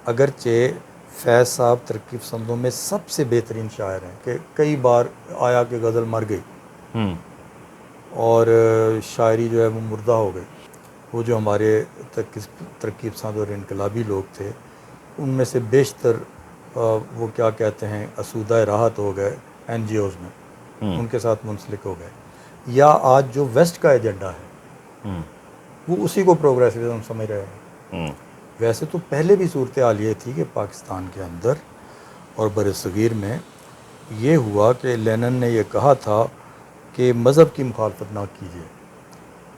اگرچہ فیض صاحب ترقی پسندوں میں سب سے بہترین شاعر ہیں کہ کئی بار آیا کہ غزل مر گئی اور شاعری جو ہے وہ مردہ ہو گئی. وہ جو ہمارے ترقی پسند اور انقلابی لوگ تھے ان میں سے بیشتر وہ کیا کہتے ہیں اسودہ راحت ہو گئے این جی اوز میں, ان کے ساتھ منسلک ہو گئے, یا آج جو ویسٹ کا ایجنڈا ہے وہ اسی کو پروگریسوزم سمجھ رہے ہیں. ویسے تو پہلے بھی صورتحال یہ تھی کہ پاکستان کے اندر اور بر صغیر میں یہ ہوا کہ لینن نے یہ کہا تھا کہ مذہب کی مخالفت نہ کیجیے,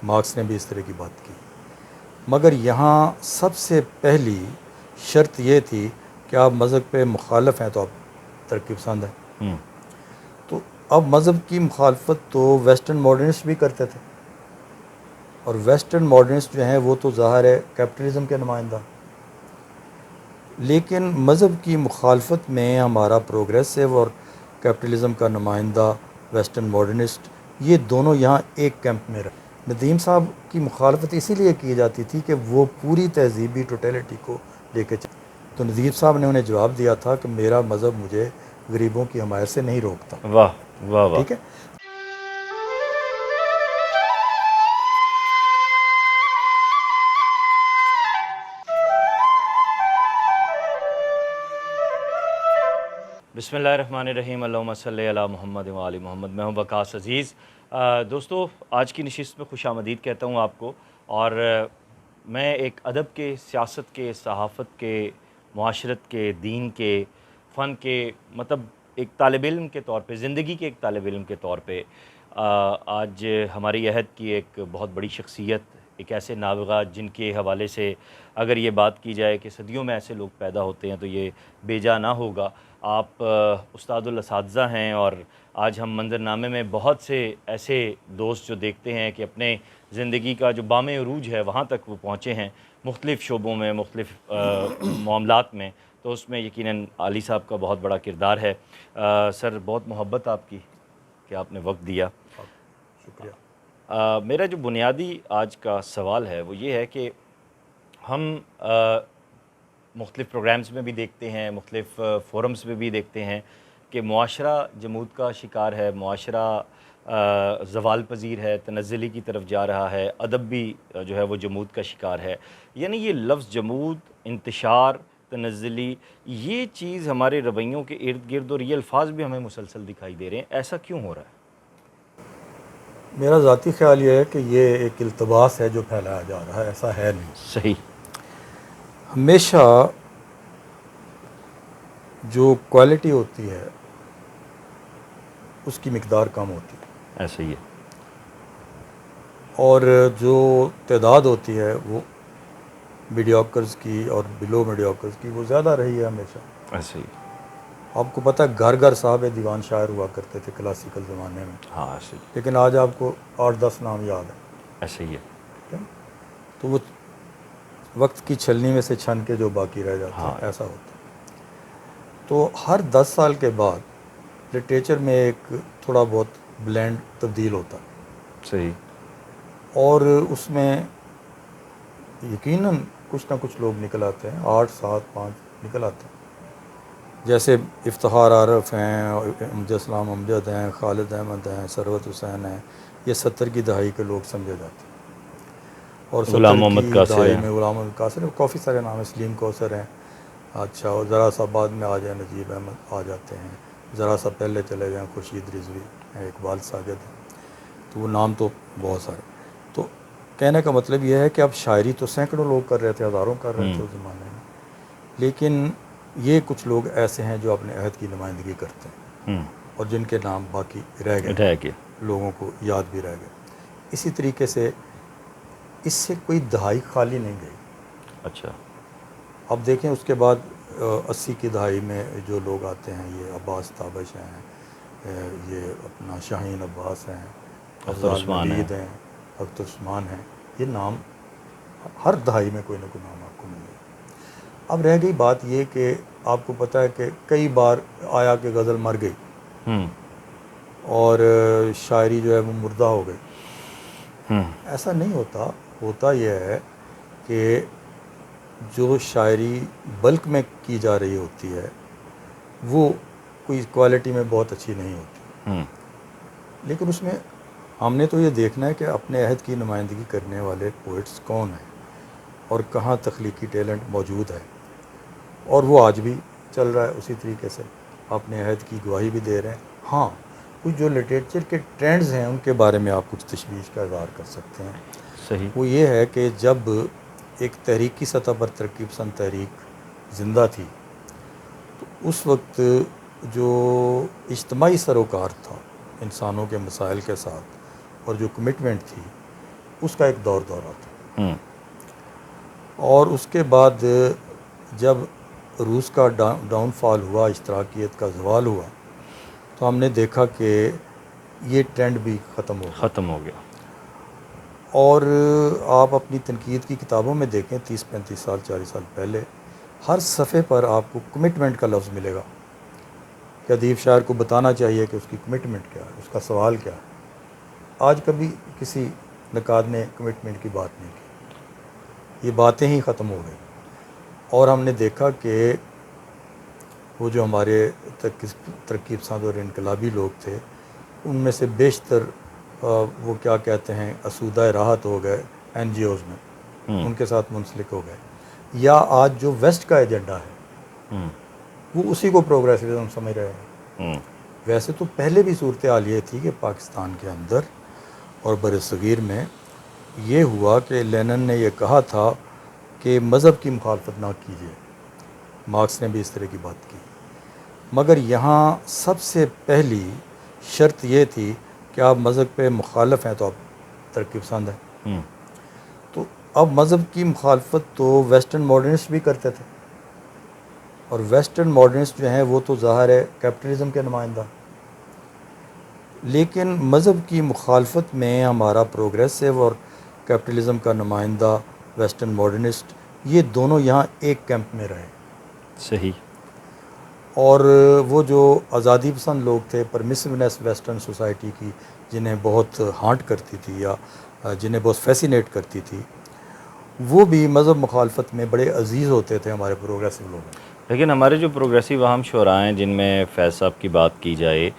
مارکس نے بھی اس طرح کی بات کی, مگر یہاں سب سے پہلی شرط یہ تھی کہ آپ مذہب پہ مخالف ہیں تو آپ ترقی پسند ہیں. تو اب مذہب کی مخالفت تو ویسٹرن ماڈرنسٹ بھی کرتے تھے, اور ویسٹرن ماڈرنسٹ جو ہیں وہ تو ظاہر ہے کیپٹلزم کے نمائندہ, لیکن مذہب کی مخالفت میں ہمارا پروگریسو اور کیپٹلزم کا نمائندہ ویسٹرن ماڈرنسٹ یہ دونوں یہاں ایک کیمپ میں رہے. ندیم صاحب کی مخالفت اسی لیے کی جاتی تھی کہ وہ پوری تہذیبی ٹوٹیلٹی کو لے کے چلے, تو ندیم صاحب نے انہیں جواب دیا تھا کہ میرا مذہب مجھے غریبوں کی حمایت سے نہیں روکتا. واہ واہ واہ. ٹھیک ہے. بسم اللہ الرحمن الرحیم. اللہم صلی علی محمد و آل محمد. میں ہوں وقاص عزیز. دوستو آج کی نشست میں خوش آمدید کہتا ہوں آپ کو, اور میں ایک ادب کے, سیاست کے, صحافت کے, معاشرت کے, دین کے, فن کے, مطلب ایک طالب علم کے طور پہ, زندگی کے ایک طالب علم کے طور پہ آج ہماری عہد کی ایک بہت بڑی شخصیت, ایک ایسے نابغہ جن کے حوالے سے اگر یہ بات کی جائے کہ صدیوں میں ایسے لوگ پیدا ہوتے ہیں تو یہ بے جا نہ ہوگا. آپ استاد الاساتذہ ہیں, اور آج ہم منظرنامے میں بہت سے ایسے دوست جو دیکھتے ہیں کہ اپنے زندگی کا جو بام عروج ہے وہاں تک وہ پہنچے ہیں مختلف شعبوں میں, مختلف معاملات میں, تو اس میں یقیناً علی صاحب کا بہت بڑا کردار ہے. سر بہت محبت آپ کی کہ آپ نے وقت دیا. شکریہ. میرا جو بنیادی آج کا سوال ہے وہ یہ ہے کہ ہم مختلف پروگرامز میں بھی دیکھتے ہیں, مختلف فورمز میں بھی دیکھتے ہیں کہ معاشرہ جمود کا شکار ہے, معاشرہ زوال پذیر ہے, تنزلی کی طرف جا رہا ہے, ادب بھی جو ہے وہ جمود کا شکار ہے. یعنی یہ لفظ جمود, انتشار, تنزلی, یہ چیز ہمارے رویوں کے ارد گرد اور یہ الفاظ بھی ہمیں مسلسل دکھائی دے رہے ہیں. ایسا کیوں ہو رہا ہے؟ میرا ذاتی خیال یہ ہے کہ یہ ایک التباس ہے جو پھیلایا جا رہا ہے, ایسا ہے نہیں. صحیح. ہمیشہ جو کوالٹی ہوتی ہے اس کی مقدار کم ہوتی ہے, ایسا ہی ہے. اور جو تعداد ہوتی ہے وہ میڈیوکرز کی اور بلو میڈیوکرز کی وہ زیادہ رہی ہے ہمیشہ. ایسا ہی. آپ کو پتہ ہے گھر گھر صاحب دیوان شاعر ہوا کرتے تھے کلاسیکل زمانے میں, ہاں ایسا ہی. لیکن آج آپ کو 8-10 نام یاد ہیں. ایسا ہی ہے. ٹھیک ہے, تو وہ وقت کی چھلنی میں سے چھن کے جو باقی رہ جاتے ہیں, ہاں. ایسا ہوتا ہے. تو ہر 10 سال کے بعد لٹریچر میں ایک تھوڑا بہت بلینڈ تبدیل ہوتا ہے, صحیح. اور اس میں یقیناً کچھ نہ کچھ لوگ نکل آتے ہیں, 8-7-5 نکل آتے ہیں. جیسے افتخار عارف ہیں, امجد اسلام امجد ہیں, خالد احمد ہیں, ثروت حسین ہیں, یہ 70 کی دہائی کے لوگ سمجھے جاتے ہیں. اور 70 غلام محمد کی قاصر دہائی ہیں. میں غلام محمد قاصر ہیں, کافی سارے نام ہیں, سلیم کوثر ہیں. اچھا, اور ذرا سا بعد میں آ جائیں نجیب احمد آ جاتے ہیں, ذرا سا پہلے چلے جائیں خورشید رضوی ہیں, اقبال ساجد ہیں, تو وہ نام تو بہت سارے. تو کہنے کا مطلب یہ ہے کہ اب شاعری تو سینکڑوں لوگ کر رہے تھے, ہزاروں کر رہے تھے اس زمانے میں, لیکن یہ کچھ لوگ ایسے ہیں جو اپنے عہد کی نمائندگی کرتے ہیں اور جن کے نام باقی رہ گئے, لوگوں کو یاد بھی رہ گئے. اسی طریقے سے اس سے کوئی دہائی خالی نہیں گئی. اچھا. اب دیکھیں اس کے بعد 80 کی دہائی میں جو لوگ آتے ہیں, یہ عباس تابش ہیں, یہ اپنا شاہین عباس ہیں, اختر افضال عثمان ہیں. نوید ہیں, اختر عثمان ہیں. یہ نام ہر دہائی میں کوئی نہ کوئی نام آپ کو ملے گا. اب رہ گئی بات یہ کہ آپ کو پتہ ہے کہ کئی بار آیا کہ غزل مر گئی اور شاعری جو ہے وہ مردہ ہو گئی. ایسا نہیں ہوتا. ہوتا یہ ہے کہ جو شاعری بلک میں کی جا رہی ہوتی ہے وہ کوئی کوالٹی میں بہت اچھی نہیں ہوتی، لیکن اس میں ہم نے تو یہ دیکھنا ہے کہ اپنے عہد کی نمائندگی کرنے والے پوئٹس کون ہیں اور کہاں تخلیقی ٹیلنٹ موجود ہے، اور وہ آج بھی چل رہا ہے اسی طریقے سے، اپنے عہد کی گواہی بھی دے رہے ہیں۔ ہاں، کچھ جو لٹریچر کے ٹرینڈز ہیں ان کے بارے میں آپ کچھ تشویش کا اظہار کر سکتے ہیں۔ صحیح۔ وہ یہ ہے کہ جب ایک تحریکی سطح پر ترقی پسند تحریک زندہ تھی تو اس وقت جو اجتماعی سروکار تھا انسانوں کے مسائل کے ساتھ اور جو کمٹمنٹ تھی اس کا ایک دورہ تھا، اور اس کے بعد جب روس کا ڈاؤن فال ہوا، اشتراکیت کا زوال ہوا، تو ہم نے دیکھا کہ یہ ٹرینڈ بھی ختم ہو گیا۔ اور آپ اپنی تنقید کی کتابوں میں دیکھیں 30-35 سال 40 سال پہلے ہر صفحے پر آپ کو کمٹمنٹ کا لفظ ملے گا کہ ادیب شاعر کو بتانا چاہیے کہ اس کی کمٹمنٹ کیا ہے، اس کا سوال کیا ہے۔ آج کبھی کسی نقاد نے کمٹمنٹ کی بات نہیں کی، یہ باتیں ہی ختم ہو گئی، اور ہم نے دیکھا کہ وہ جو ہمارے ترقی پسند اور انقلابی لوگ تھے ان میں سے بیشتر وہ کیا کہتے ہیں اسودہ راحت ہو گئے این جی اوز میں، ان کے ساتھ منسلک ہو گئے، یا آج جو ویسٹ کا ایجنڈا ہے وہ اسی کو پروگریسوزم سمجھ رہے ہیں۔ ویسے تو پہلے بھی صورتحال یہ تھی کہ پاکستان کے اندر اور بر صغیر میں یہ ہوا کہ لینن نے یہ کہا تھا کہ مذہب کی مخالفت نہ کیجیے، مارکس نے بھی اس طرح کی بات کی، مگر یہاں سب سے پہلی شرط یہ تھی کہ آپ مذہب پہ مخالف ہیں تو آپ ترقی پسند ہیں۔ تو اب مذہب کی مخالفت تو ویسٹرن ماڈرنسٹ بھی کرتے تھے، اور ویسٹرن ماڈرنسٹ جو ہیں وہ تو ظاہر ہے کیپٹلزم کے نمائندہ، لیکن مذہب کی مخالفت میں ہمارا پروگریسو اور کیپٹلزم کا نمائندہ ویسٹرن ماڈرنسٹ یہ دونوں یہاں ایک کیمپ میں رہے۔ صحیح۔ اور وہ جو آزادی پسند لوگ تھے، پرمیسونیس ویسٹرن سوسائٹی کی جنہیں بہت ہانٹ کرتی تھی یا جنہیں بہت فیسینیٹ کرتی تھی، وہ بھی مذہب مخالفت میں بڑے عزیز ہوتے تھے ہمارے پروگریسو لوگ۔ لیکن ہمارے جو پروگریسو اہم شعراء ہیں جن میں فیض صاحب کی بات کی جائے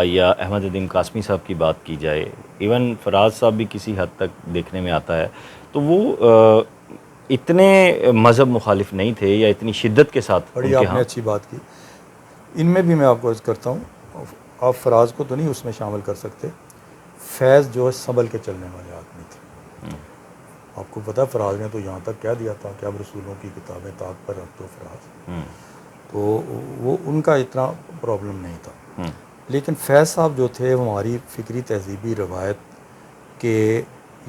یا احمد ندیم قاسمی صاحب کی بات کی جائے، ایون فراز صاحب بھی کسی حد تک دیکھنے میں آتا ہے، تو وہ اتنے مذہب مخالف نہیں تھے یا اتنی شدت کے ساتھ۔ بڑی آپ نے اچھی بات کی، ان میں بھی میں آپ کو عرض کرتا ہوں، آپ فراز کو تو نہیں اس میں شامل کر سکتے، فیض جو ہے سنبھل کے چلنے والے آدمی تھے۔ آپ کو پتہ فراز نے تو یہاں تک کہہ دیا تھا کہ اب رسولوں کی کتابیں طاق پر رکھ دو فراز، تو وہ ان کا اتنا پرابلم نہیں تھا۔ لیکن فیض صاحب جو تھے وہ ہماری فکری تہذیبی روایت کے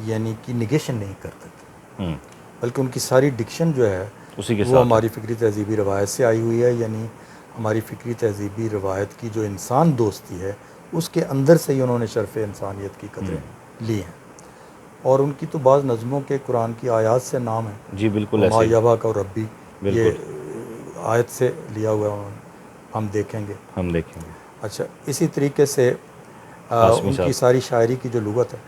یعنی کہ نگیشن نہیں کرتے تھے، بلکہ ان کی ساری ڈکشن جو ہے وہ ہماری فکری تہذیبی روایت سے آئی ہوئی ہے، یعنی ہماری فکری تہذیبی روایت کی جو انسان دوستی ہے اس کے اندر سے ہی انہوں نے شرف انسانیت کی قدریں لی ہیں، اور ان کی تو بعض نظموں کے قرآن کی آیات سے نام ہے۔ جی بالکل ایسے ہی، مایبا کا ربی، یہ آیت سے لیا ہوا ہے، ہم دیکھیں گے۔ اچھا، اسی طریقے سے ان کی ساری شاعری کی جو لغت ہے،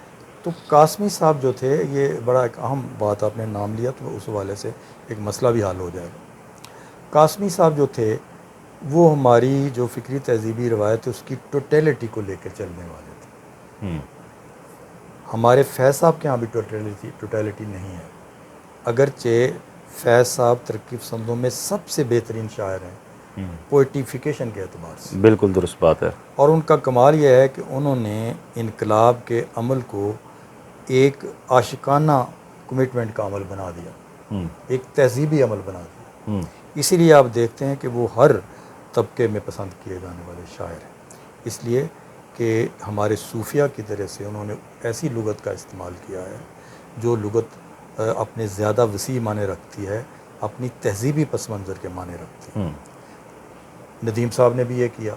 تو قاسمی صاحب جو تھے، یہ بڑا ایک اہم بات آپ نے نام لیا تو اس حوالے سے ایک مسئلہ بھی حل ہو جائے گا۔ قاسمی صاحب جو تھے وہ ہماری جو فکری تہذیبی روایت ہے اس کی ٹوٹیلٹی کو لے کر چلنے والے تھے۔ ہمارے فیض صاحب کے ہاں بھی ٹوٹیلٹی نہیں ہے، اگرچہ فیض صاحب ترقی پسندوں میں سب سے بہترین شاعر ہیں پوئٹیفیکیشن کے اعتبار سے۔ بالکل درست بات ہے۔ اور ان کا کمال یہ ہے کہ انہوں نے انقلاب کے عمل کو ایک عاشقانہ کمٹمنٹ کا عمل بنا دیا، ایک تہذیبی عمل بنا دیا۔ اسی لیے آپ دیکھتے ہیں کہ وہ ہر طبقے میں پسند کیے جانے والے شاعر ہیں، اس لیے کہ ہمارے صوفیہ کی طرح سے انہوں نے ایسی لغت کا استعمال کیا ہے جو لغت اپنے زیادہ وسیع معنی رکھتی ہے، اپنی تہذیبی پس منظر کے معنی رکھتی ہے۔ ندیم صاحب نے بھی یہ کیا،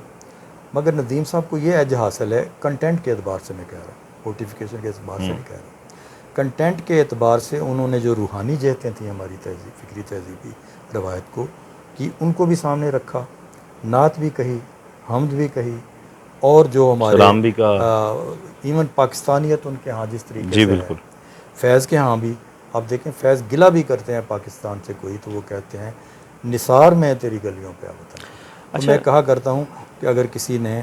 مگر ندیم صاحب کو یہ ایج حاصل ہے، کنٹینٹ کے اعتبار سے میں کہہ رہا ہوں، پورٹیفیکیشن کے اعتبار سے نہیں کہہ رہا، کنٹینٹ کے اعتبار سے انہوں نے جو روحانی جہتیں تھیں ہماری فکری تہذیبی روایت کو کہ ان کو بھی سامنے رکھا، نعت بھی کہی، حمد بھی کہی، اور جو ہمارے سلام بھی کہا، ایون پاکستانیت ان کے ہاں جس طریقے جی سے بالکل ہے، فیض کے ہاں بھی آپ دیکھیں فیض گلہ بھی کرتے ہیں پاکستان سے کوئی تو وہ کہتے ہیں نثار میں تیری گلیوں پہ وطن. تو میں کہا کرتا ہوں کہ اگر کسی نے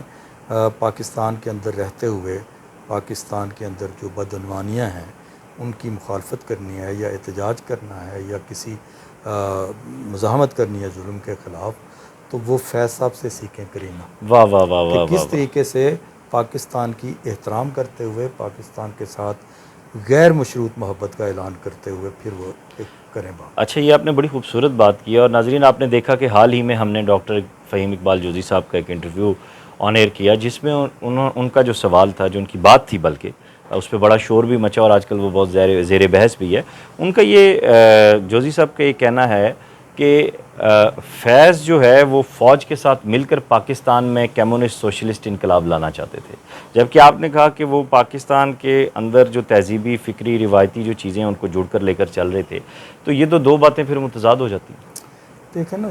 پاکستان کے اندر رہتے ہوئے پاکستان کے اندر جو بدعنوانیاں ہیں ان کی مخالفت کرنی ہے یا احتجاج کرنا ہے یا کسی مزاحمت کرنی ہے ظلم کے خلاف تو وہ فیض صاحب سے سیکھیں کریمہ. واہ واہ واہ واہ کہ کس طریقے سے پاکستان کی احترام کرتے ہوئے پاکستان کے ساتھ غیر مشروط محبت کا اعلان کرتے ہوئے پھر وہ کریں بات. اچھا یہ آپ نے بڑی خوبصورت بات کی اور ناظرین آپ نے دیکھا کہ حال ہی میں ہم نے ڈاکٹر فہیم اقبال جوزی صاحب کا ایک انٹرویو آن ایئر کیا جس میں ان کا جو سوال تھا جو ان کی بات تھی بلکہ اس پہ بڑا شور بھی مچا اور آج کل وہ بہت زیر بحث بھی ہے. ان کا یہ جوزی صاحب کا یہ کہنا ہے کہ فیض جو ہے وہ فوج کے ساتھ مل کر پاکستان میں کمیونسٹ سوشلسٹ انقلاب لانا چاہتے تھے جبکہ آپ نے کہا کہ وہ پاکستان کے اندر جو تہذیبی فکری روایتی جو چیزیں ان کو جڑ کر لے کر چل رہے تھے تو یہ تو دو باتیں پھر متضاد ہو جاتی ہیں. دیکھیں نا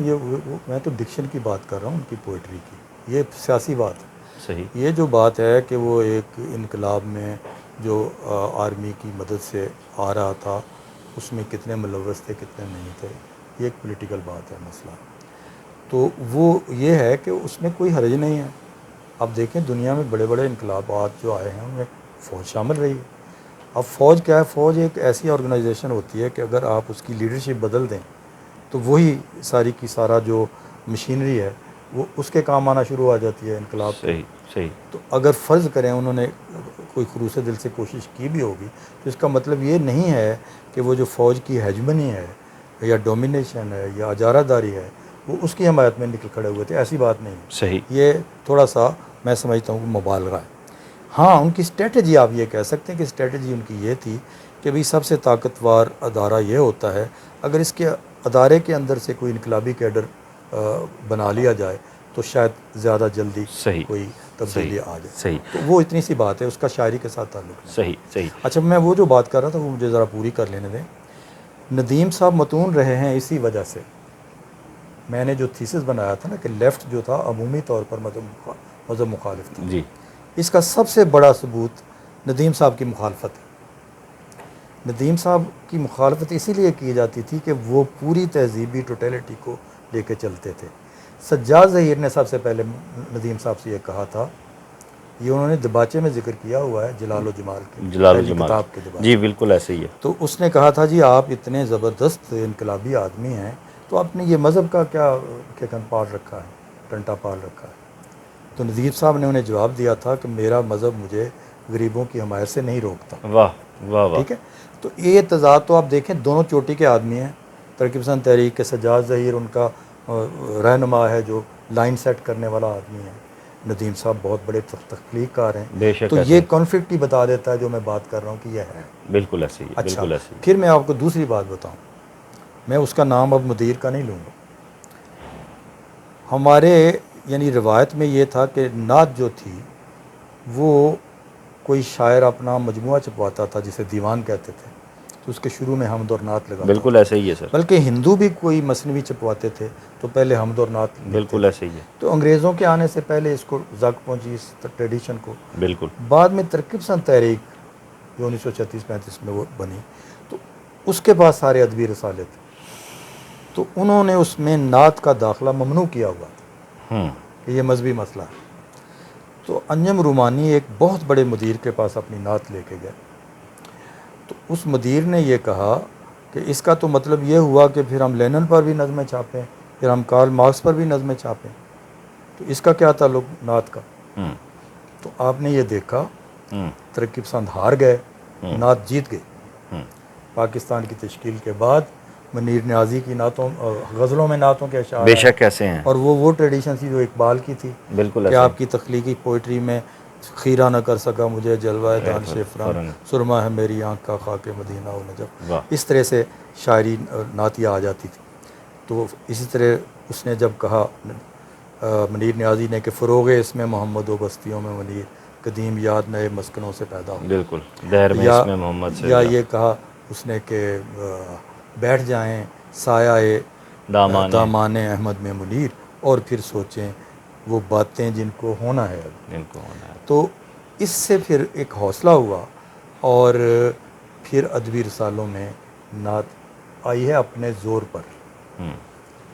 میں تو ڈکشن کی بات کر رہا ہوں ان کی پوئٹری کی. یہ سیاسی بات ہے. صحیح. یہ جو بات ہے کہ وہ ایک انقلاب میں جو آرمی کی مدد سے آ رہا تھا اس میں کتنے ملوث تھے کتنے نہیں تھے یہ ایک پولیٹیکل بات ہے مسئلہ. تو وہ یہ ہے کہ اس میں کوئی حرج نہیں ہے. اب دیکھیں دنیا میں بڑے بڑے انقلابات جو آئے ہیں ان میں فوج شامل رہی ہے. اب فوج کیا ہے؟ فوج ایک ایسی آرگنائزیشن ہوتی ہے کہ اگر آپ اس کی لیڈرشپ بدل دیں تو وہی ساری کی سارا جو مشینری ہے وہ اس کے کام آنا شروع ہو جاتی ہے انقلاب. صحیح. تو اگر فرض کریں انہوں نے کوئی خلوص دل سے کوشش کی بھی ہوگی تو اس کا مطلب یہ نہیں ہے کہ وہ جو فوج کی ہیجمنی ہے یا ڈومینیشن ہے یا اجارہ داری ہے وہ اس کی حمایت میں نکل کھڑے ہوئے تھے. ایسی بات نہیں. صحیح. یہ تھوڑا سا میں سمجھتا ہوں کہ مبالغہ ہے. ہاں ان کی اسٹریٹجی آپ یہ کہہ سکتے ہیں کہ اسٹریٹجی ان کی یہ تھی کہ بھئی سب سے طاقتور ادارہ یہ ہوتا ہے اگر اس کے ادارے کے اندر سے کوئی انقلابی کیڈر بنا لیا جائے تو شاید زیادہ جلدی کوئی تبدیلی آ جائے. صحیح. تو وہ اتنی سی بات ہے اس کا شاعری کے ساتھ تعلق نہیں. صحیح. اچھا میں وہ جو بات کر رہا تھا وہ مجھے ذرا پوری کر لینے دیں. ندیم صاحب متون رہے ہیں اسی وجہ سے. میں نے جو تھیسس بنایا تھا نا کہ لیفٹ جو تھا عمومی طور پر مذہب مخالف تھا جی. اس کا سب سے بڑا ثبوت ندیم صاحب کی مخالفت ہے. ندیم صاحب کی مخالفت اسی لیے کی جاتی تھی کہ وہ پوری تہذیبی ٹوٹیلٹی کو لے کے چلتے تھے. سجاد ظہیر نے سب سے پہلے ندیم صاحب سے یہ کہا تھا یہ انہوں نے دباچے میں ذکر کیا ہوا ہے جلال و جمال کے کتاب کے دباچے. جی بالکل ایسے ہی ہے. تو اس نے کہا تھا جی آپ اتنے زبردست انقلابی آدمی ہیں تو آپ نے یہ مذہب کا کیا کھیکن پال رکھا ہے ٹنٹا پال رکھا ہے. تو ندیم صاحب نے انہیں جواب دیا تھا کہ میرا مذہب مجھے غریبوں کی حمایت سے نہیں روکتا. واہ واہ واہ. ٹھیک ہے. تو یہ تضاد تو آپ دیکھیں دونوں چوٹی کے آدمی ہیں. ترقی پسند تحریک کے سجاد ظہیر ان کا رہنما ہے جو لائن سیٹ کرنے والا آدمی ہے. ندیم صاحب بہت بڑے تخلیق کار ہیں. بے شک. تو یہ کانفلکٹ ہی بتا دیتا ہے جو میں بات کر رہا ہوں کہ یہ ہے. بالکل ایسے ہی. اچھا بالکل ایسے ہی. پھر میں آپ کو دوسری بات بتاؤں. میں اس کا نام اب مدیر کا نہیں لوں گا. ہمارے یعنی روایت میں یہ تھا کہ نعت جو تھی وہ کوئی شاعر اپنا مجموعہ چھپواتا تھا جسے دیوان کہتے تھے تو اس کے شروع میں حمد اور نعت لگاتا. بالکل ایسے ہی ہے سر. بلکہ ہندو بھی کوئی مثنوی چھپواتے تھے تو پہلے حمد اور نعت. بالکل ایسے ہی ہے. تو انگریزوں کے آنے سے پہلے اس کو زک پہنچی اس ٹریڈیشن کو. بالکل. بعد میں ترقی پسند تحریک جو 1936-35 میں وہ بنی تو اس کے بعد سارے ادبی رسالے تھے تو انہوں نے اس میں نعت کا داخلہ ممنوع کیا ہوا تھا کہ یہ مذہبی مسئلہ ہے. تو انجم رومانی ایک بہت بڑے مدیر کے پاس اپنی نعت لے کے گئے تو اس مدیر نے یہ کہا کہ اس کا تو مطلب یہ ہوا کہ پھر ہم لینن پر بھی نظمیں چھاپیں پھر ہم کارل مارکس پر بھی نظمیں چھاپیں تو اس کا کیا تعلق نعت کا. تو آپ نے یہ دیکھا ترقی پسند ہار گئے نعت جیت گئی. پاکستان کی تشکیل کے بعد منیر نیازی کی نعتوں غزلوں میں نعتوں کے اشعار بے شک کیسے ہیں. اور وہ ٹریڈیشن تھی جو اقبال کی تھی. بالکل. کہ آپ کی تخلیقی پوئٹری میں خیرہ نہ کر سکا مجھے جلوہ دانش فرنگ سرما ہے میری آنکھ کا خاک مدینہ و نجف. اس طرح سے شاعری نعتیہ آ جاتی تھی. تو اسی طرح اس نے جب کہا منیر نیازی نے کہ فروغ اس میں محمد و بستیوں میں منیر قدیم یاد نئے مسکنوں سے پیدا ہو. بالکل. دہر میں اس میں محمد سے. یا یہ کہا اس نے کہ بیٹھ جائیں سایہ دامان احمد میں منیر اور پھر سوچیں وہ باتیں جن کو ہونا ہے. تو اس سے پھر ایک حوصلہ ہوا اور پھر ادبی رسالوں میں نعت آئی ہے اپنے زور پر،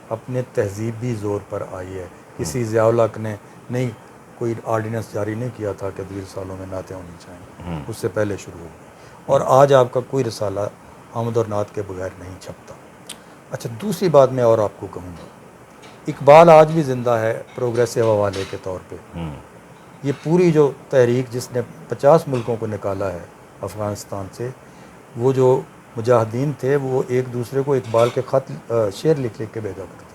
اپنے تہذیبی زور پر آئی ہے. کسی ضیاء الحق نے نہیں کوئی آرڈیننس جاری نہیں کیا تھا کہ طویل سالوں میں نعتیں ہونی چاہیے، اس سے پہلے شروع ہو گئی. اور آج آپ کا کوئی رسالہ حمد اور نعت کے بغیر نہیں چھپتا. اچھا دوسری بات میں اور آپ کو کہوں گا، اقبال آج بھی زندہ ہے پروگریسو حوالے کے طور پہ. یہ پوری جو تحریک جس نے 50 ملکوں کو نکالا ہے افغانستان سے، وہ جو مجاہدین تھے وہ ایک دوسرے کو اقبال کے خط شعر لکھ کے بھیجا کرتے تھے.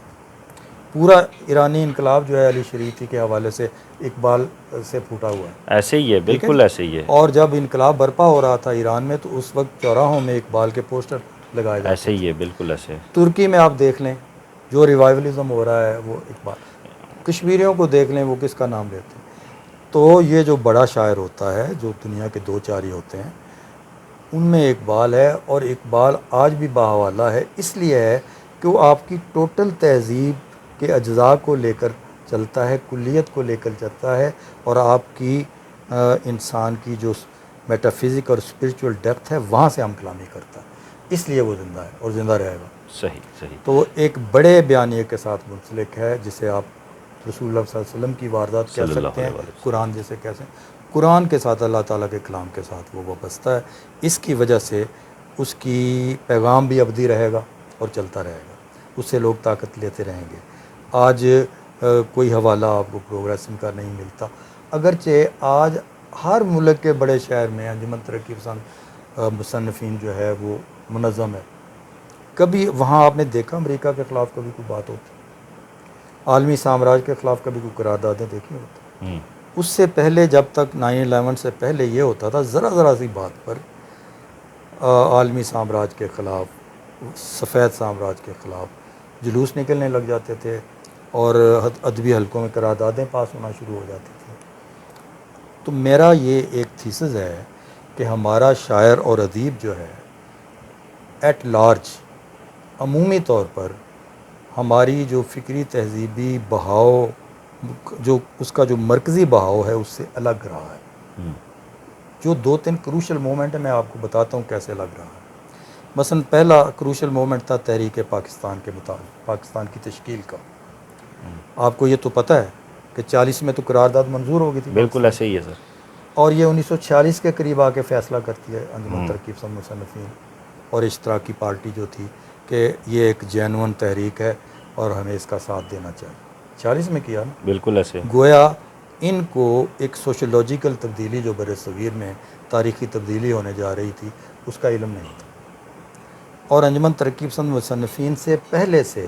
پورا ایرانی انقلاب جو ہے علی شریعتی کے حوالے سے اقبال سے پھوٹا ہوا ہے. ایسے ہی ہے، بالکل ایسے ہی ہے. اور جب انقلاب برپا ہو رہا تھا ایران میں تو اس وقت چوراہوں میں اقبال کے پوسٹر لگائے جاتے ایسے ہی ہے، بالکل ایسے. ترکی میں آپ دیکھ لیں جو ریوائولزم ہو رہا ہے وہ اقبال. کشمیریوں کو دیکھ لیں وہ کس کا نام لیتے ہیں. تو یہ جو بڑا شاعر ہوتا ہے جو دنیا کے 2-4 ہی ہوتے ہیں ان میں اقبال ہے. اور اقبال آج بھی باحوالہ ہے، اس لیے ہے کہ وہ آپ کی ٹوٹل تہذیب کے اجزاء کو لے کر چلتا ہے، کلیت کو لے کر چلتا ہے، اور آپ کی انسان کی جو میٹا فزک اور اسپریچول ڈیپتھ ہے وہاں سے ہم کلامی کرتا ہے. اس لیے وہ زندہ ہے اور زندہ رہے گا. صحیح صحیح. تو ایک بڑے بیانیے کے ساتھ منسلک ہے جسے آپ رسول اللہ صلی اللہ علیہ وسلم کی واردات کہہ سکتے ہیں، قرآن جسے کہتے ہیں. قرآن کے ساتھ اللہ تعالیٰ کے کلام کے ساتھ وہ وابستہ ہے. اس کی وجہ سے اس کی پیغام بھی ابدی رہے گا اور چلتا رہے گا، اس سے لوگ طاقت لیتے رہیں گے. آج کوئی حوالہ آپ کو پروگریسن کا نہیں ملتا، اگرچہ آج ہر ملک کے بڑے شہر میں انجمن ترقی پسند مصنفین جو ہے وہ منظم ہے. کبھی وہاں آپ نے دیکھا امریکہ کے خلاف کبھی کوئی بات ہوتی، عالمی سامراج کے خلاف کبھی کوئی قراردادیں دیکھی ہوتی؟ اس سے پہلے جب تک 9/11 سے پہلے یہ ہوتا تھا ذرا سی بات پر عالمی سامراج کے خلاف، سفید سامراج کے خلاف جلوس نکلنے لگ جاتے تھے اور ادبی حلقوں میں قراردادیں پاس ہونا شروع ہو جاتی تھیں. تو میرا یہ ایک تھیسز ہے کہ ہمارا شاعر اور ادیب جو ہے ایٹ لارج عمومی طور پر ہماری جو فکری تہذیبی بہاؤ جو اس کا جو مرکزی بہاؤ ہے اس سے الگ رہا ہے. جو 2-3 کروشل مومنٹ ہے میں آپ کو بتاتا ہوں کیسے الگ رہا ہے. مثلا پہلا کروشل مومنٹ تھا تحریک پاکستان کے مطابق پاکستان کی تشکیل کا. آپ کو یہ تو پتہ ہے کہ 40 میں تو قرارداد منظور ہو گئی تھی. بالکل ایسے ہی ہے سر. اور یہ 1946 کے قریب آ کے فیصلہ کرتی ہے انجمن ترقی پسند مصنفین اور اشتراکی پارٹی جو تھی کہ یہ ایک جینون تحریک ہے اور ہمیں اس کا ساتھ دینا چاہیے. 40 میں کیا نا. بالکل ایسے. گویا ان کو ایک سوشولوجیکل تبدیلی جو بر صغیر میں تاریخی تبدیلی ہونے جا رہی تھی اس کا علم نہیں تھا. اور انجمن ترقی پسند مصنفین سے پہلے سے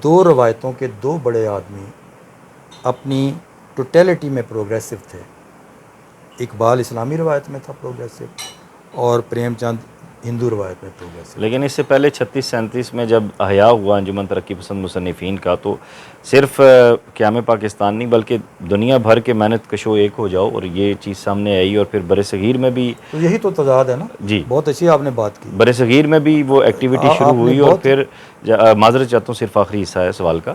2 روایتوں کے 2 بڑے آدمی اپنی ٹوٹیلٹی میں پروگریسو تھے. اقبال اسلامی روایت میں تھا پروگریسو اور پریم چند ہندو روایت میں پروگریسو. لیکن اس سے پہلے 36-37 میں جب احیا ہوا انجمن ترقی پسند مصنفین کا تو صرف قیام پاکستان نہیں بلکہ دنیا بھر کے محنت کشو ایک ہو جاؤ اور یہ چیز سامنے آئی. اور پھر بر صغیر میں بھی تو یہی تو تضاد ہے نا. جی بہت اچھی آپ نے بات کی. بر صغیر میں بھی وہ ایکٹیویٹی شروع ہوئی اور پھر معذرت چاہتا ہوں صرف آخری حصہ ہے سوال کا.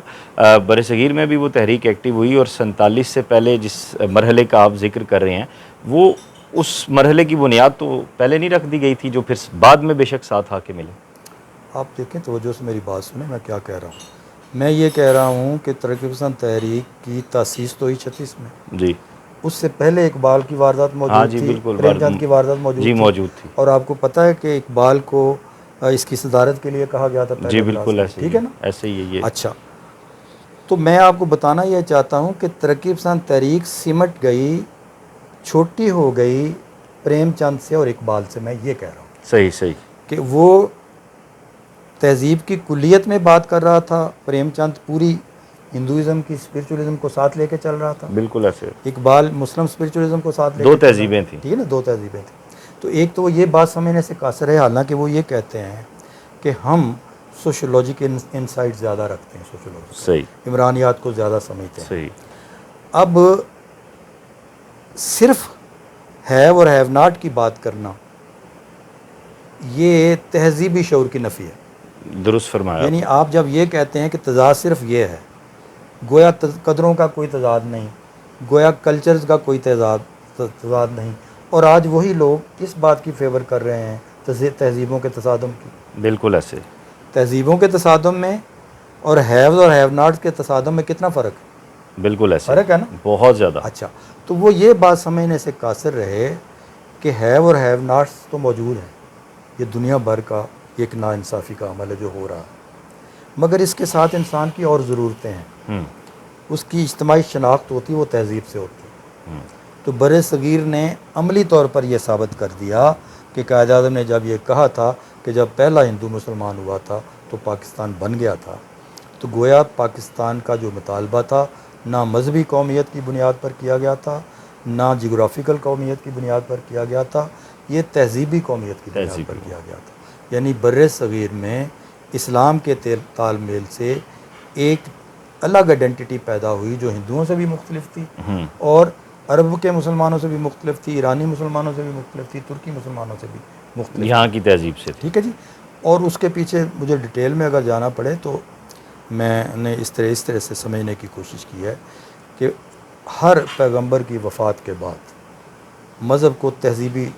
بر صغیر میں بھی وہ تحریک ایکٹیو ہوئی اور 47 سے پہلے جس مرحلے کا آپ ذکر کر رہے ہیں وہ اس مرحلے کی بنیاد تو پہلے نہیں رکھ دی گئی تھی جو پھر بعد میں بے شک ساتھ آ کے ملے. آپ دیکھیں توجہ سے میری بات سنیں میں کیا کہہ رہا ہوں. میں یہ کہہ رہا ہوں کہ ترقی پسند تحریک کی تاسیس تو ہوئی 36 میں. جی. اس سے پہلے اقبال کی واردات موجود جی تھی، بالکل پریم چند کی واردات موجود تھی. اور آپ کو پتہ ہے کہ اقبال کو اس کی صدارت کے لیے کہا گیا تھا پہلے. جی بالکل ایسے ٹھیک ہے نا. ایسے ہی ہے یہ. اچھا تو میں آپ کو بتانا یہ چاہتا ہوں کہ ترقی پسند تحریک سمٹ گئی، چھوٹی ہو گئی پریم چند سے اور اقبال سے. میں یہ کہہ رہا ہوں صحیح کہ وہ تہذیب کی کلیت میں بات کر رہا تھا، پریم چند پوری ہندوازم کی اسپریچولزم کو ساتھ لے کے چل رہا تھا. بالکل ایسے. اقبال مسلم اسپریچولزم کو ساتھ لے کے 2 تہذیبیں تھیں. ٹھیک ہے نا، 2 تہذیبیں تھیں. تو ایک تو یہ بات سمجھنے سے قاصر ہے، حالانکہ وہ یہ کہتے ہیں کہ ہم سوشولوجی کے انسائٹ زیادہ رکھتے ہیں، سوشولوجی صحیح عمرانیات کو زیادہ سمجھتے ہیں. صحیح. اب صرف ہیو اور ہیو ناٹ کی بات کرنا یہ تہذیبی شعور کی نفی ہے. درست فرمایا. یعنی آپ جب یہ کہتے ہیں کہ تضاد صرف یہ ہے، گویا قدروں کا کوئی تضاد نہیں، گویا کلچرز کا کوئی تضاد نہیں. اور آج وہی لوگ اس بات کی فیور کر رہے ہیں تہذیبوں کے تصادم کی؟ بالکل ایسے تہذیبوں کے تصادم میں اور ہیوز اور ہیو ناٹس کے تصادم میں کتنا فرق ہے؟ بالکل ایسے فرق ہے نا، بہت زیادہ. اچھا تو وہ یہ بات سمجھنے سے قاصر رہے کہ ہیو اور ہیو ناٹس تو موجود ہیں، یہ دنیا بھر کا ایک ناانصافی کا عمل ہے جو ہو رہا ہے، مگر اس کے ساتھ انسان کی اور ضرورتیں ہیں. اس کی اجتماعی شناخت ہوتی ہے، وہ تہذیب سے ہوتی ہے. تو بر صغیر نے عملی طور پر یہ ثابت کر دیا کہ قائد اعظم نے جب یہ کہا تھا کہ جب پہلا ہندو مسلمان ہوا تھا تو پاکستان بن گیا تھا، تو گویا پاکستان کا جو مطالبہ تھا نہ مذہبی قومیت کی بنیاد پر کیا گیا تھا، نہ جغرافیکل قومیت کی بنیاد پر کیا گیا تھا، یہ تہذیبی قومیت کی بنیاد پر کیا گیا تھا. یعنی بر صغیر میں اسلام کے تال میل سے ایک الگ آئیڈینٹی پیدا ہوئی جو ہندوؤں سے بھی مختلف تھی اور عرب کے مسلمانوں سے بھی مختلف تھی، ایرانی مسلمانوں سے بھی مختلف تھی، ترکی مسلمانوں سے بھی مختلف یہاں کی تہذیب سے تھی. ٹھیک ہے جی. اور اس کے پیچھے مجھے ڈیٹیل میں اگر جانا پڑے تو میں نے اس طرح سے سمجھنے کی کوشش کی ہے کہ ہر پیغمبر کی وفات کے بعد مذہب کو تہذیبی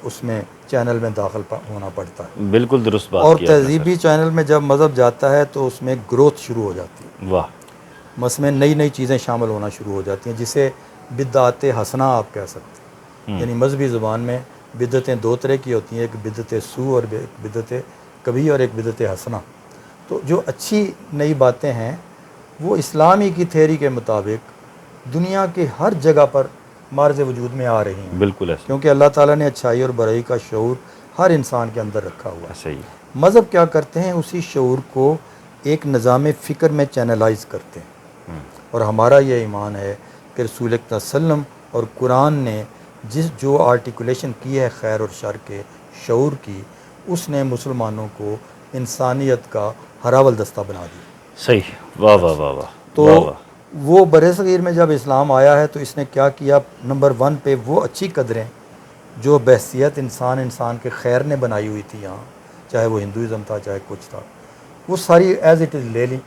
اس میں چینل میں داخل ہونا پڑتا ہے. بالکل درست بات اور کیا آپ نے تہذیبی چینل میں جب مذہب جاتا ہے تو اس میں گروتھ شروع ہو جاتی ہے. واہ. اس میں نئی چیزیں شامل ہونا شروع ہو جاتی ہیں جسے بدعت حسنہ آپ کہہ سکتے ہیں. یعنی مذہبی زبان میں بدعتیں دو طرح کی ہوتی ہیں، ایک بدعت سو اور ایک بدعت کبھی اور ایک بدعت حسنہ. تو جو اچھی نئی باتیں ہیں وہ اسلامی کی تھیوری کے مطابق دنیا کے ہر جگہ پر مارز وجود میں آ رہی ہیں. بالکل ایسے. کیونکہ اللہ تعالیٰ نے اچھائی اور برائی کا شعور ہر انسان کے اندر رکھا ہوا ہے. صحیح. مذہب کیا کرتے ہیں؟ اسی شعور کو ایک نظام فکر میں چینلائز کرتے ہیں. اور ہمارا یہ ایمان ہے کہ رسول اکرم صلی اللہ علیہ وسلم اور قرآن نے جو آرٹیکولیشن کی ہے خیر اور شر کے شعور کی، اس نے مسلمانوں کو انسانیت کا ہراول دستہ بنا دیا. صحیح. واہ واہ واہ واہ. تو وہ بر صغیر میں جب اسلام آیا ہے تو اس نے کیا کیا؟ نمبر 1 پہ وہ اچھی قدریں جو بحثیت انسان کے خیر نے بنائی ہوئی تھی یہاں، چاہے وہ ہندوازم تھا چاہے کچھ تھا، وہ ساری ایز اٹ از لے لی.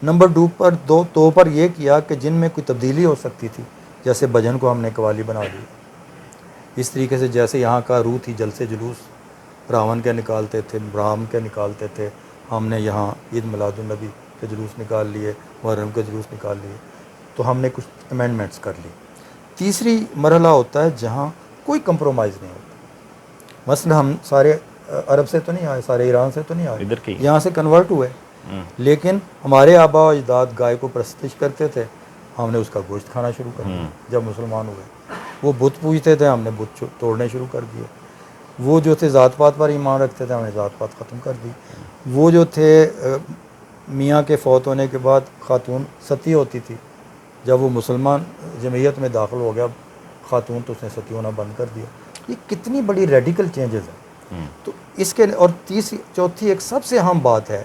نمبر 2 پر یہ کیا کہ جن میں کوئی تبدیلی ہو سکتی تھی، جیسے بھجن کو ہم نے قوالی بنا دی. اس طریقے سے جیسے یہاں کا روح تھی جلسے جلوس راون کے نکالتے تھے، رام کے نکالتے تھے، ہم نے یہاں عید میلاد النبی کے جلوس نکال لیے، محرم کے جلوس نکال لیے. تو ہم نے کچھ امینڈمنٹس کر لی. تیسری مرحلہ ہوتا ہے جہاں کوئی کمپرومائز نہیں ہوتا. مثلا ہم سارے عرب سے تو نہیں آئے، سارے ایران سے تو نہیں آئے، یہاں سے کنورٹ ہوئے، لیکن ہمارے آبا و اجداد گائے کو پرستش کرتے تھے، ہم نے اس کا گوشت کھانا شروع کر دیا جب مسلمان ہوئے. وہ بت پوجتے تھے، ہم نے بت توڑنے شروع کر دیے. وہ جو تھے ذات پات پر ایمان رکھتے تھے، ہم نے ذات پات ختم کر دی. وہ جو تھے میاں کے فوت ہونے کے بعد خاتون ستی ہوتی تھی، جب وہ مسلمان جمعیت میں داخل ہو گیا خاتون تو اس نے ستی ہونا بند کر دیا. یہ کتنی بڑی ریڈیکل چینجز ہیں. تو اس کے اور چوتھی ایک سب سے اہم بات ہے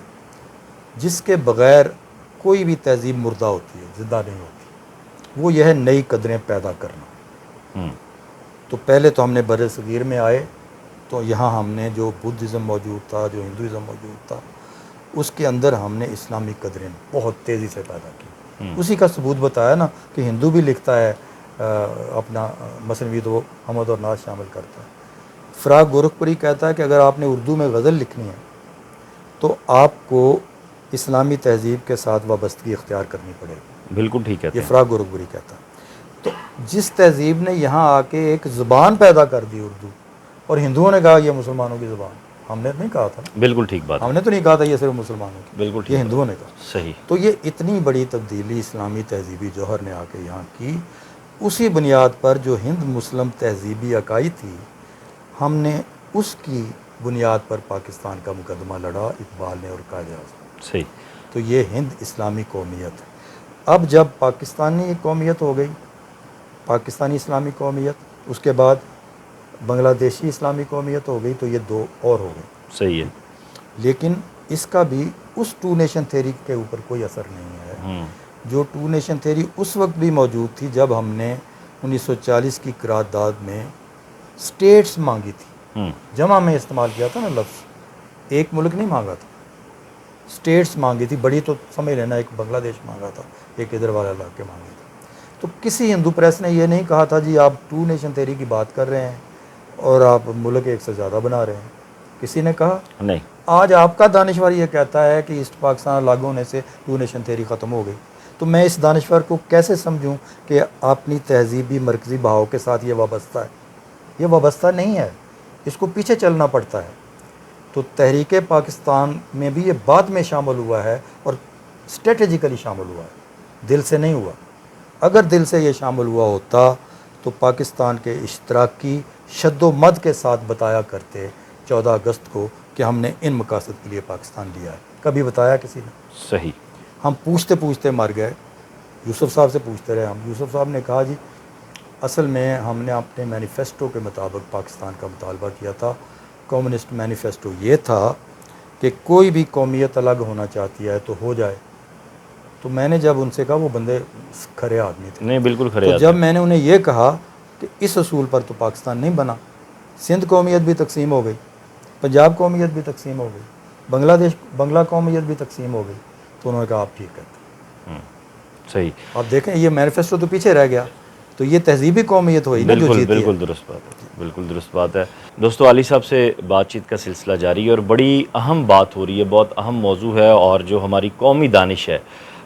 جس کے بغیر کوئی بھی تہذیب مردہ ہوتی ہے، زندہ نہیں ہوتی، وہ یہ ہے نئی قدریں پیدا کرنا. تو پہلے تو ہم نے بر صغیر میں آئے تو یہاں ہم نے جو بدھزم موجود تھا، جو ہندوازم موجود تھا، اس کے اندر ہم نے اسلامی قدریں بہت تیزی سے پیدا کی. اسی کا ثبوت بتایا نا کہ ہندو بھی لکھتا ہے اپنا مثنوی تو حمد اور ناز شامل کرتا ہے. فراق گورکھپوری کہتا ہے کہ اگر آپ نے اردو میں غزل لکھنی ہے تو آپ کو اسلامی تہذیب کے ساتھ وابستگی اختیار کرنی پڑے گی. بالکل ٹھیک ہے. یہ فراق گورکھپوری کہتا ہے. تو جس تہذیب نے یہاں آ کے ایک زبان پیدا کر دی اردو، اور ہندوؤں نے کہا یہ مسلمانوں کی زبان، ہم نے نہیں کہا تھا. بالکل ٹھیک بات. ہم نے تو نہیں کہا تھا یہ صرف مسلمانوں کی، بالکل ٹھیک. یہ ہندوؤں نے کہا. صحیح. تو یہ اتنی بڑی تبدیلی اسلامی تہذیبی جوہر نے آ کے یہاں کی، اسی بنیاد پر جو ہند مسلم تہذیبی اکائی تھی، ہم نے اس کی بنیاد پر پاکستان کا مقدمہ لڑا اقبال نے اور قائد اعظم. صحیح. تو یہ ہند اسلامی قومیت ہے. اب جب پاکستانی قومیت ہو گئی، پاکستانی اسلامی قومیت، اس کے بعد بنگلہ دیشی اسلامی قومیت ہو گئی، تو یہ دو اور ہو گئی. صحیح ہے. لیکن اس کا بھی اس ٹو نیشن تھیوری کے اوپر کوئی اثر نہیں ہے. جو ٹو نیشن تھیوری اس وقت بھی موجود تھی جب ہم نے 1940 کی قرارداد میں اسٹیٹس مانگی تھی، جمع میں استعمال کیا تھا نا لفظ، ایک ملک نہیں مانگا تھا، اسٹیٹس مانگی تھی. بڑی تو سمجھ لینا ایک بنگلہ دیش مانگا تھا، ایک ادھر والا علاقے مانگے تھے. تو کسی ہندو پریس نے یہ نہیں کہا تھا جی آپ ٹو نیشن تھیوری کی بات کر رہے ہیں اور آپ ملک ایک سے زیادہ بنا رہے ہیں. کسی نے کہا نہیں. آج آپ کا دانشور یہ کہتا ہے کہ ایسٹ پاکستان لاگو ہونے سے ٹو نیشن تھیوری ختم ہو گئی. تو میں اس دانشور کو کیسے سمجھوں کہ اپنی تہذیبی مرکزی بہاؤ کے ساتھ یہ وابستہ ہے؟ یہ وابستہ نہیں ہے، اس کو پیچھے چلنا پڑتا ہے. تو تحریک پاکستان میں بھی یہ بعد میں شامل ہوا ہے اور اسٹریٹجیکلی شامل ہوا ہے، دل سے نہیں ہوا. اگر دل سے یہ شامل ہوا ہوتا تو پاکستان کے اشتراکی شد و مد کے ساتھ بتایا کرتے 14 اگست کو کہ ہم نے ان مقاصد کے لیے پاکستان لیا ہے. کبھی بتایا کسی نے؟ صحیح. ہم پوچھتے پوچھتے مر گئے. یوسف صاحب سے پوچھتے رہے ہم. یوسف صاحب نے کہا جی اصل میں ہم نے اپنے مینیفیسٹو کے مطابق پاکستان کا مطالبہ کیا تھا. کمیونسٹ مینیفیسٹو یہ تھا کہ کوئی بھی قومیت الگ ہونا چاہتی ہے تو ہو جائے. تو میں نے جب ان سے کہا، وہ بندے کھرے آدمی تھے، نہیں بالکل کھرے تو آدمی. جب میں نے انہیں یہ کہا کہ اس اصول پر تو پاکستان نہیں بنا، سندھ قومیت بھی تقسیم ہو گئی، پنجاب قومیت بھی تقسیم ہو گئی، بنگلہ قومیت بھی تقسیم ہو گئی، تو انہوں نے کہا آپ ٹھیک کہتے ہیں. صحیح. آپ دیکھیں یہ مینیفیسٹو تو پیچھے رہ گیا. تو یہ تہذیبی قومیت ہوئی نا جو بالکل جیتی ہے. بالکل درست بات ہے، بالکل درست بات ہے. دوستو علی صاحب سے بات چیت کا سلسلہ جاری ہے اور بڑی اہم بات ہو رہی ہے، بہت اہم موضوع ہے، اور جو ہماری قومی دانش ہے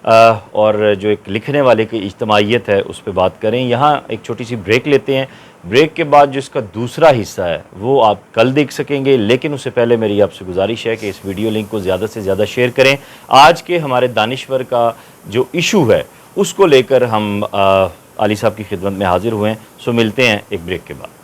اور جو ایک لکھنے والے کی اجتماعیت ہے اس پہ بات کریں. یہاں ایک چھوٹی سی بریک لیتے ہیں. بریک کے بعد جو اس کا دوسرا حصہ ہے وہ آپ کل دیکھ سکیں گے، لیکن اس سے پہلے میری آپ سے گزارش ہے کہ اس ویڈیو لنک کو زیادہ سے زیادہ شیئر کریں. آج کے ہمارے دانشور کا جو ایشو ہے اس کو لے کر ہم علی صاحب کی خدمت میں حاضر ہوئے ہیں. سو ملتے ہیں ایک بریک کے بعد.